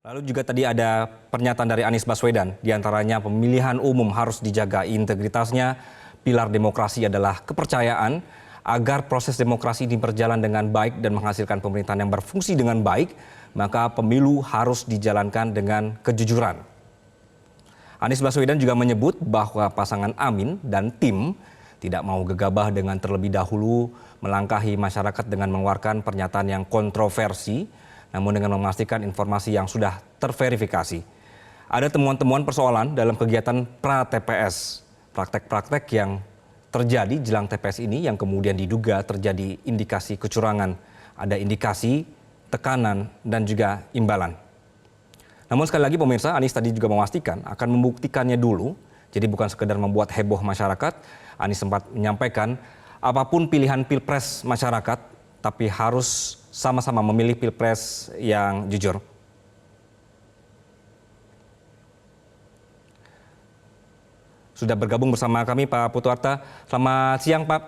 Lalu juga tadi ada pernyataan dari Anies Baswedan, diantaranya pemilihan umum harus dijaga integritasnya, pilar demokrasi adalah kepercayaan, agar proses demokrasi ini berjalan dengan baik dan menghasilkan pemerintahan yang berfungsi dengan baik, maka pemilu harus dijalankan dengan kejujuran. Anies Baswedan juga menyebut bahwa pasangan Amin dan tim tidak mau gegabah dengan terlebih dahulu melangkahi masyarakat dengan mengeluarkan pernyataan yang kontroversi, namun dengan memastikan informasi yang sudah terverifikasi. Ada temuan-temuan persoalan dalam kegiatan pra-TPS, praktek-praktek yang terjadi jelang TPS ini yang kemudian diduga terjadi indikasi kecurangan, ada indikasi tekanan dan juga imbalan. Namun sekali lagi pemirsa, Anies tadi juga memastikan akan membuktikannya dulu, jadi bukan sekedar membuat heboh masyarakat. Anies sempat menyampaikan apapun pilihan pilpres masyarakat, tapi harus sama-sama memilih pilpres yang jujur. Sudah bergabung bersama kami Pak Putu Arta. Selamat siang Pak.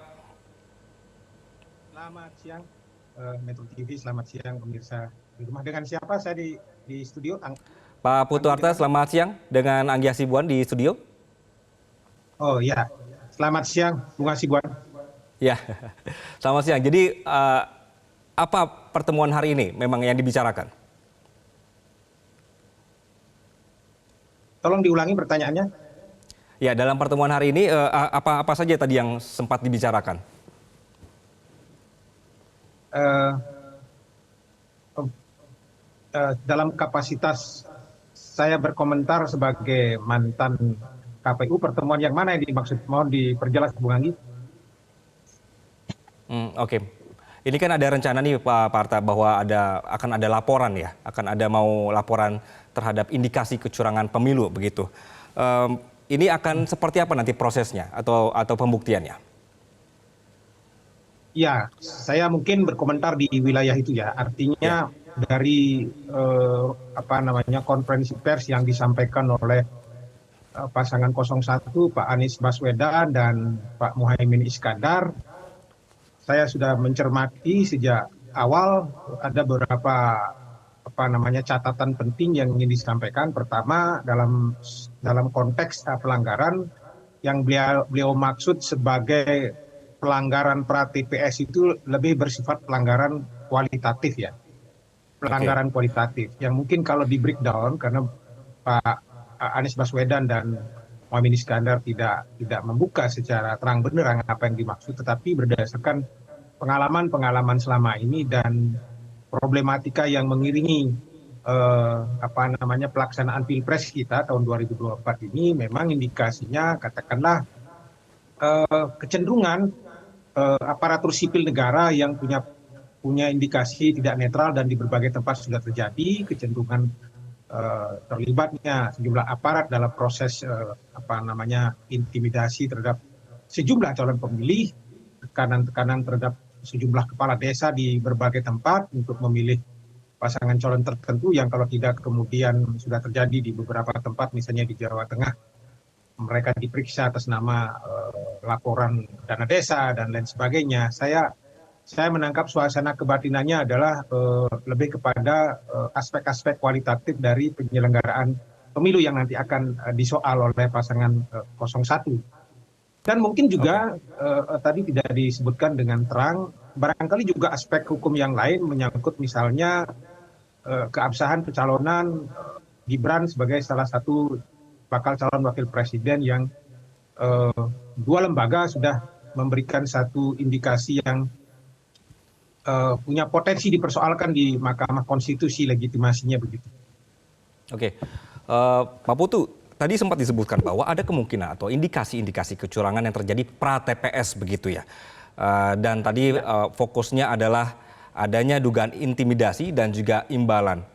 Selamat siang Metro TV, selamat siang pemirsa di rumah. Dengan siapa saya di studio? Pak Putu Arta, selamat siang dengan Anggi Hasibuan di studio. Oh ya, selamat siang Bung Hasibuan. Ya, selamat siang. Jadi apa pertemuan hari ini memang yang dibicarakan? Tolong diulangi pertanyaannya. Ya, dalam pertemuan hari ini apa saja tadi yang sempat dibicarakan? Dalam kapasitas saya berkomentar sebagai mantan KPU, pertemuan yang mana yang dimaksud? Mohon diperjelas Bung Anggi. Oke. Ini kan ada rencana nih Pak Arta bahwa akan ada laporan ya, akan ada mau laporan terhadap indikasi kecurangan pemilu begitu. Ini akan seperti apa nanti prosesnya atau pembuktiannya? Ya, saya mungkin berkomentar di wilayah itu ya. Artinya dari konferensi pers yang disampaikan oleh pasangan 01 Pak Anies Baswedan dan Pak Muhaimin Iskandar, saya sudah mencermati sejak awal ada beberapa catatan penting yang ingin disampaikan. Pertama, dalam konteks pelanggaran yang beliau maksud sebagai pelanggaran pra-TPS itu lebih bersifat pelanggaran kualitatif ya. Pelanggaran kualitatif yang mungkin kalau di breakdown karena Pak Anies Baswedan dan Muhaimin Iskandar tidak membuka secara terang benderang apa yang dimaksud, tetapi berdasarkan pengalaman selama ini dan problematika yang mengiringi pelaksanaan pilpres kita tahun 2024 ini, memang indikasinya katakanlah kecenderungan aparatur sipil negara yang punya indikasi tidak netral dan di berbagai tempat sudah terjadi kecenderungan terlibatnya sejumlah aparat dalam proses intimidasi terhadap sejumlah calon pemilih, tekanan terhadap sejumlah kepala desa di berbagai tempat untuk memilih pasangan calon tertentu yang kalau tidak kemudian sudah terjadi di beberapa tempat, misalnya di Jawa Tengah, mereka diperiksa atas nama laporan dana desa dan lain sebagainya. Saya menangkap suasana kebatinannya adalah lebih kepada aspek-aspek kualitatif dari penyelenggaraan pemilu yang nanti akan disoal oleh pasangan 01. Dan mungkin juga tadi tidak disebutkan dengan terang, barangkali juga aspek hukum yang lain menyangkut misalnya keabsahan pencalonan Gibran sebagai salah satu bakal calon wakil presiden yang dua lembaga sudah memberikan satu indikasi yang punya potensi dipersoalkan di Mahkamah Konstitusi legitimasinya begitu. Oke, Pak Putu, tadi sempat disebutkan bahwa ada kemungkinan atau indikasi-indikasi kecurangan yang terjadi pra-TPS begitu ya. Dan tadi fokusnya adalah adanya dugaan intimidasi dan juga imbalan.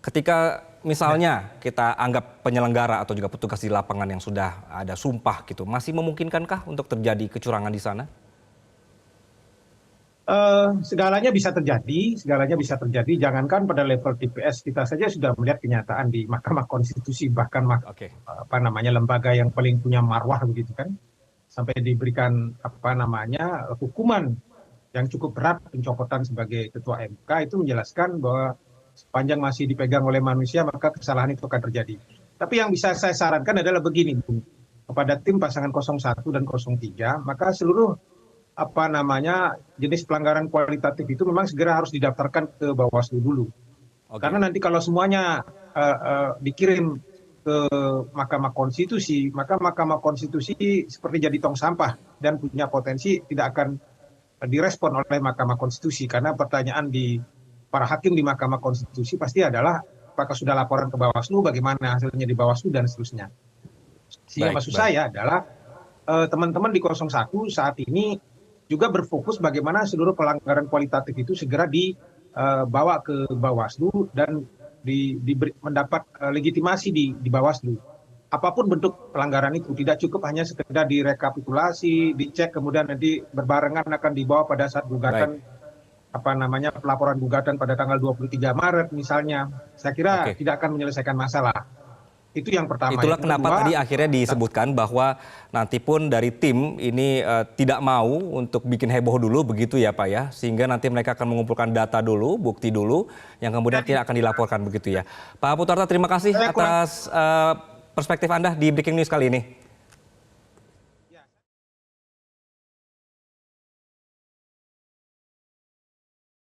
Ketika misalnya kita anggap penyelenggara atau juga petugas di lapangan yang sudah ada sumpah gitu, masih memungkinkankah untuk terjadi kecurangan di sana? Segalanya bisa terjadi. Jangankan pada level TPS, kita saja sudah melihat kenyataan di Mahkamah Konstitusi, bahkan lembaga yang paling punya marwah begitu kan, sampai diberikan hukuman yang cukup berat, pencopotan sebagai ketua MK, itu menjelaskan bahwa sepanjang masih dipegang oleh manusia, maka kesalahan itu akan terjadi. Tapi yang bisa saya sarankan adalah begini, Bung. Kepada tim pasangan 01 dan 03, maka seluruh jenis pelanggaran kualitatif itu memang segera harus didaftarkan ke Bawaslu dulu. Oke. Karena nanti kalau semuanya dikirim ke Mahkamah Konstitusi, maka Mahkamah Konstitusi seperti jadi tong sampah dan punya potensi tidak akan direspon oleh Mahkamah Konstitusi, karena pertanyaan di para hakim di Mahkamah Konstitusi pasti adalah apakah sudah laporan ke Bawaslu, bagaimana hasilnya di Bawaslu, dan seterusnya. Sehingga maksud saya adalah teman-teman di 01 saat ini juga berfokus bagaimana seluruh pelanggaran kualitatif itu segera dibawa ke Bawaslu dan mendapat legitimasi di Bawaslu. Apapun bentuk pelanggaran itu, tidak cukup hanya sekedar direkapitulasi, dicek, kemudian nanti berbarengan akan dibawa pada saat gugatan pelaporan gugatan pada tanggal 23 Maret misalnya. Saya kira tidak akan menyelesaikan masalah. Itu yang pertama. Itulah kenapa tadi akhirnya disebutkan bahwa nanti pun dari tim ini tidak mau untuk bikin heboh dulu begitu ya Pak ya. Sehingga nanti mereka akan mengumpulkan data dulu, bukti dulu yang kemudian tidak akan dilaporkan begitu ya. Pak Putarta, terima kasih atas perspektif Anda di Breaking News kali ini.